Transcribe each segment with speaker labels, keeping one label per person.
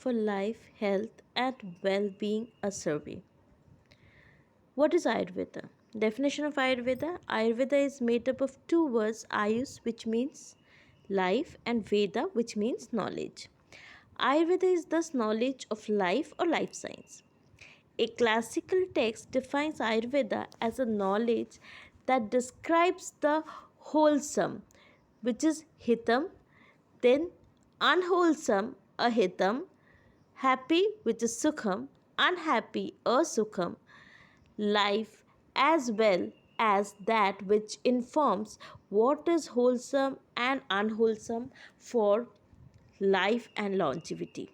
Speaker 1: for Life, Health and Well-being, a survey. What is Ayurveda? Definition of Ayurveda: Ayurveda is made up of two words, Ayus, which means life, and Veda, which means knowledge. Ayurveda is thus knowledge of life or life science. A classical text defines Ayurveda as a knowledge that describes the wholesome, which is hitam, then unwholesome, ahitam, happy, which is sukham, unhappy, asukham, life, as well as that which informs what is wholesome and unwholesome for life and longevity.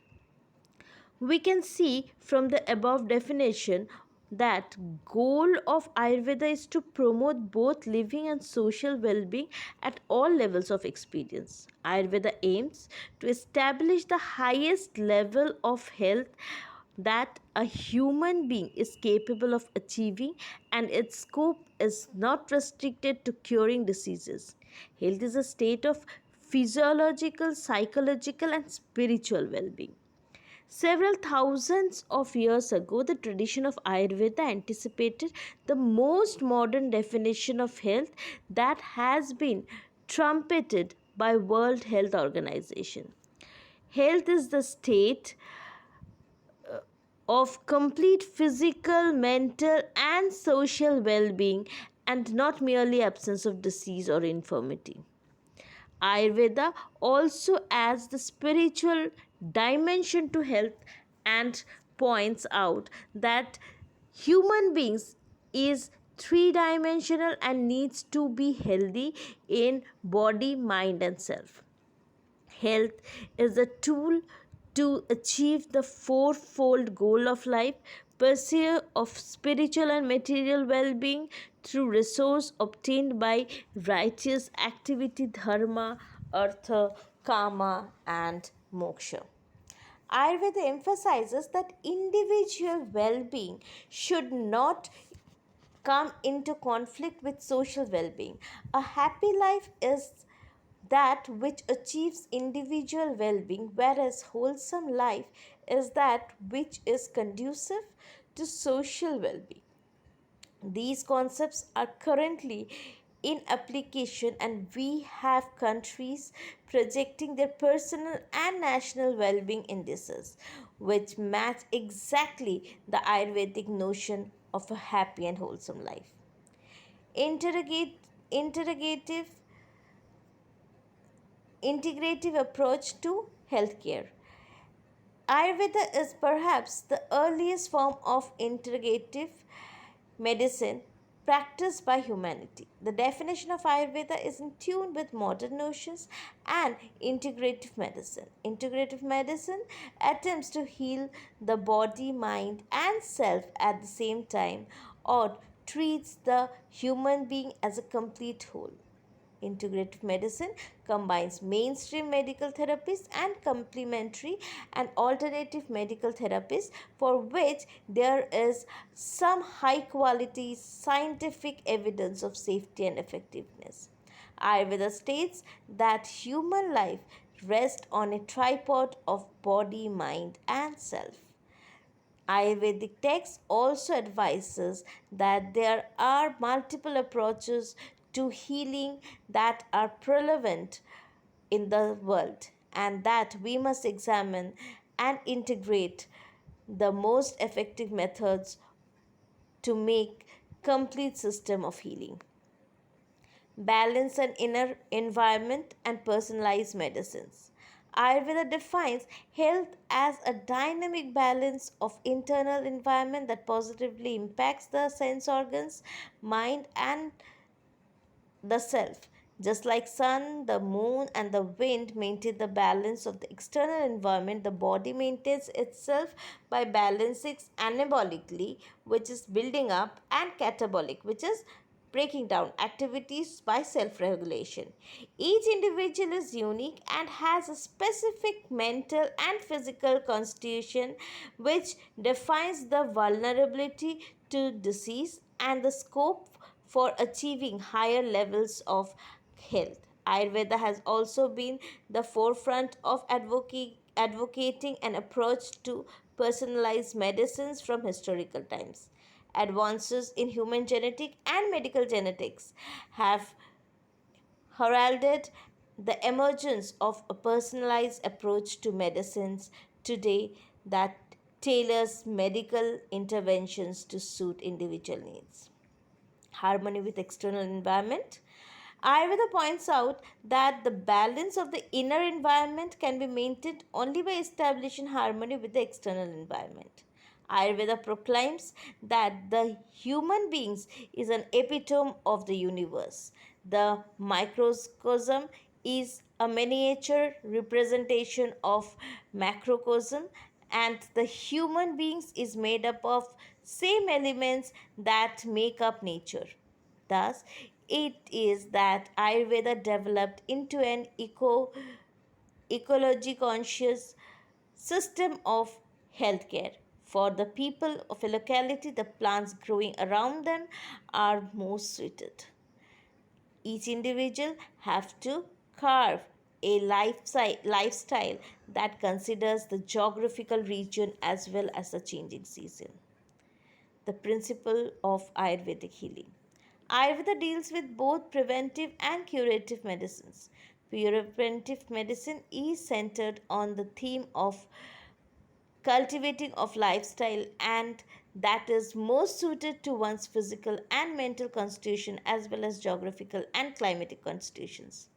Speaker 1: We can see from the above definition that goal of Ayurveda is to promote both living and social well-being at all levels of experience. Ayurveda aims to establish the highest level of health that a human being is capable of achieving, and its scope is not restricted to curing diseases. Health is a state of physiological, psychological and spiritual well-being. Several thousands of years ago, the tradition of Ayurveda anticipated the most modern definition of health that has been trumpeted by World Health Organization. Health is the state of complete physical, mental and social well-being, and not merely absence of disease or infirmity. Ayurveda also adds the spiritual dimension to health and points out that human beings is three-dimensional and needs to be healthy in body, mind and self. Health is a tool to achieve the fourfold goal of life: pursuit of spiritual and material well-being through resource obtained by righteous activity, dharma, artha, kama, and moksha. Ayurveda emphasizes that individual well-being should not come into conflict with social well-being. A happy life is that which achieves individual well-being, whereas wholesome life is that which is conducive to social well-being. These concepts are currently in application, and we have countries projecting their personal and national well-being indices which match exactly the Ayurvedic notion of a happy and wholesome life. Interrogative integrative approach to healthcare. Ayurveda is perhaps the earliest form of integrative medicine practiced by humanity. The definition of Ayurveda is in tune with modern notions and integrative medicine. Integrative medicine attempts to heal the body, mind, and self at the same time, or treats the human being as a complete whole. Integrative medicine combines mainstream medical therapies and complementary and alternative medical therapies for which there is some high quality scientific evidence of safety and effectiveness. Ayurveda states that human life rests on a tripod of body, mind, and self. Ayurvedic text also advises that there are multiple approaches to healing that are prevalent in the world, and that we must examine and integrate the most effective methods to make complete system of healing. Balance and inner environment and personalized medicines. Ayurveda defines health as a dynamic balance of internal environment that positively impacts the sense organs, mind, and the self. Just like sun, the moon, and the wind maintain the balance of the external environment, the body maintains itself by balancing anabolically, which is building up, and catabolic, which is breaking down activities by self-regulation. Each individual is unique and has a specific mental and physical constitution which defines the vulnerability to disease and the scope for achieving higher levels of health. Ayurveda has also been the forefront of advocating an approach to personalized medicines from historical times. Advances in human genetic and medical genetics have heralded the emergence of a personalized approach to medicines today that tailors medical interventions to suit individual needs. Harmony with external environment. Ayurveda points out that the balance of the inner environment can be maintained only by establishing harmony with the external environment. Ayurveda proclaims that the human beings is an epitome of the universe. The microcosm is a miniature representation of macrocosm, and the human beings is made up of same elements that make up nature. Thus, it is that Ayurveda developed into an ecology conscious system of healthcare. For the people of a locality, the plants growing around them are most suited. Each individual have to carve a lifestyle that considers the geographical region as well as the changing season. The principle of Ayurvedic healing. Ayurveda deals with both preventive and curative medicines. Preventive medicine is centered on the theme of cultivating of lifestyle and that is most suited to one's physical and mental constitution as well as geographical and climatic constitutions.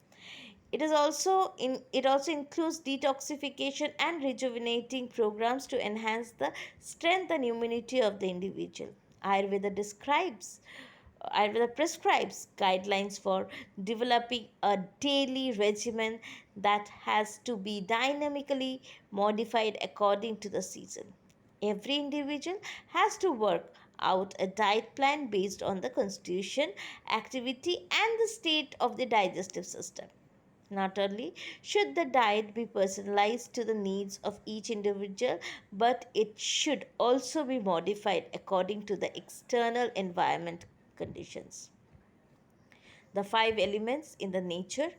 Speaker 1: It also includes detoxification and rejuvenating programs to enhance the strength and immunity of the individual. Ayurveda describes Ayurveda prescribes guidelines for developing a daily regimen that has to be dynamically modified according to the season. Every individual has to work out a diet plan based on the constitution, activity, and the state of the digestive system. Not only should the diet be personalized to the needs of each individual, but it should also be modified according to the external environment conditions. The five elements in the nature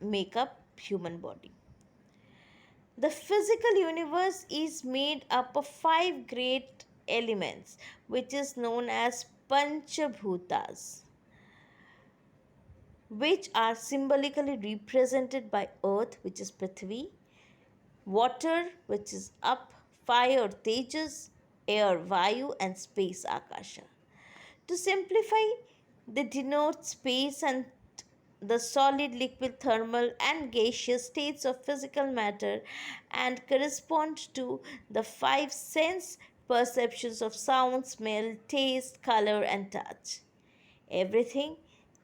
Speaker 1: make up human body. The physical universe is made up of five great elements, which is known as Panchabhutas, which are symbolically represented by earth, which is Prithvi, water, which is up, fire, Tejas, air, Vayu, and space, Akasha. To simplify, they denote space and the solid, liquid, thermal, and gaseous states of physical matter and correspond to the five sense perceptions of sound, smell, taste, color, and touch. Everything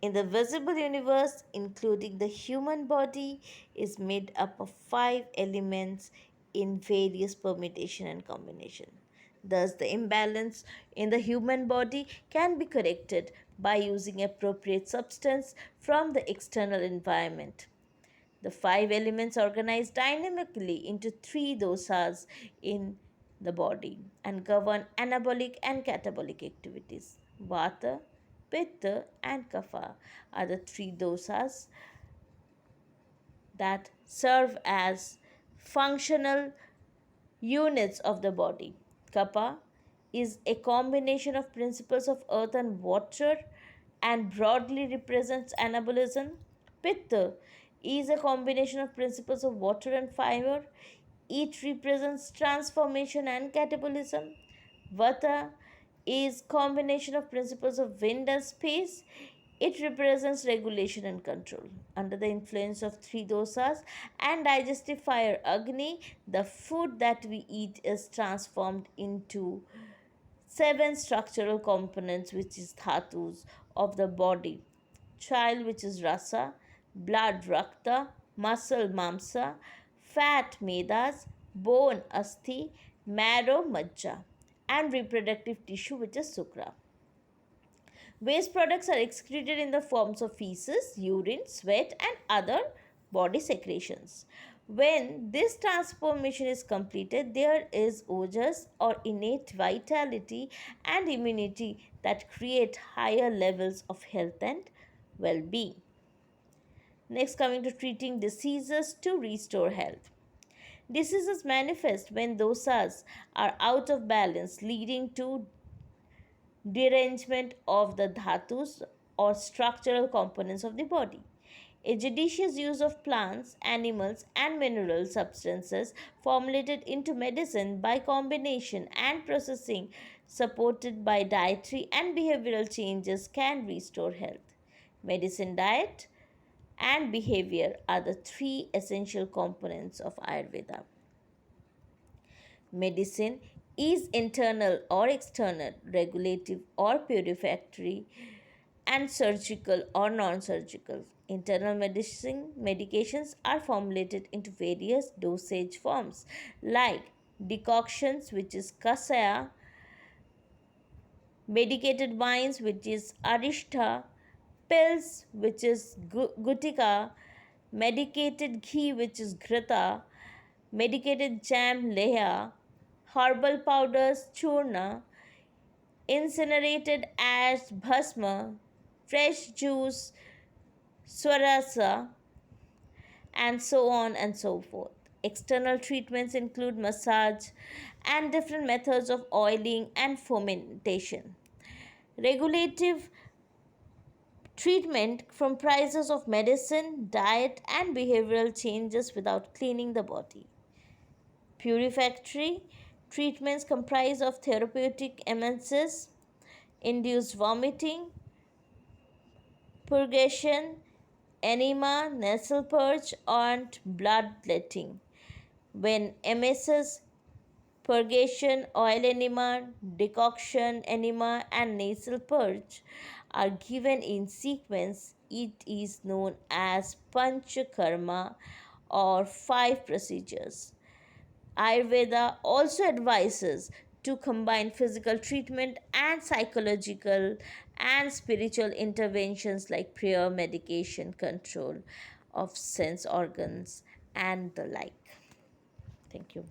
Speaker 1: in the visible universe, including the human body, is made up of five elements in various permutation and combination. Thus, the imbalance in the human body can be corrected by using appropriate substance from the external environment. The five elements organize dynamically into three dosas in the body and govern anabolic and catabolic activities. Vata, Pitta, and Kapha are the three dosas that serve as functional units of the body. Kapha is a combination of principles of earth and water and broadly represents anabolism. Pitta is a combination of principles of water and fire. Each represents transformation and catabolism. Vata is combination of principles of wind and space. It represents regulation and control. Under the influence of three dosas and digestive fire Agni, the food that we eat is transformed into seven structural components, which is dhatus of the body. Child, which is rasa, blood rakta, muscle mamsa, fat medas, bone asthi, marrow majja, and reproductive tissue, which is sukra. Waste products are excreted in the forms of feces, urine, sweat, and other body secretions. When this transformation is completed, there is ojas or innate vitality and immunity that create higher levels of health and well being. Next, coming to treating diseases to restore health. Diseases manifest when dosas are out of balance, leading to derangement of the dhatus or structural components of the body. A judicious use of plants, animals, and mineral substances formulated into medicine by combination and processing, supported by dietary and behavioral changes, can restore health. Medicine, diet, and behavior are the three essential components of Ayurveda. Medicine is internal or external, regulative or purificatory, and surgical or non surgical. Internal medicine medications are formulated into various dosage forms like decoctions, which is kasaya, medicated wines, which is arishta, pills, which is gutika, medicated ghee, which is ghrita, medicated jam, leha, herbal powders, churna, incinerated ash, bhasma, fresh juice, swarasa, and so on and so forth. External treatments include massage and different methods of oiling and fermentation. Regulative treatment comprises of medicine, diet, and behavioral changes without cleaning the body. Purificatory treatments comprise of therapeutic emesis, induced vomiting, purgation, enema, nasal purge, and bloodletting. When emesis, purgation, oil enema, decoction enema, and nasal purge are given in sequence, it is known as panchakarma or five procedures. Ayurveda also advises to combine physical treatment and psychological and spiritual interventions like prayer, medication, control of sense organs, and the like. Thank you.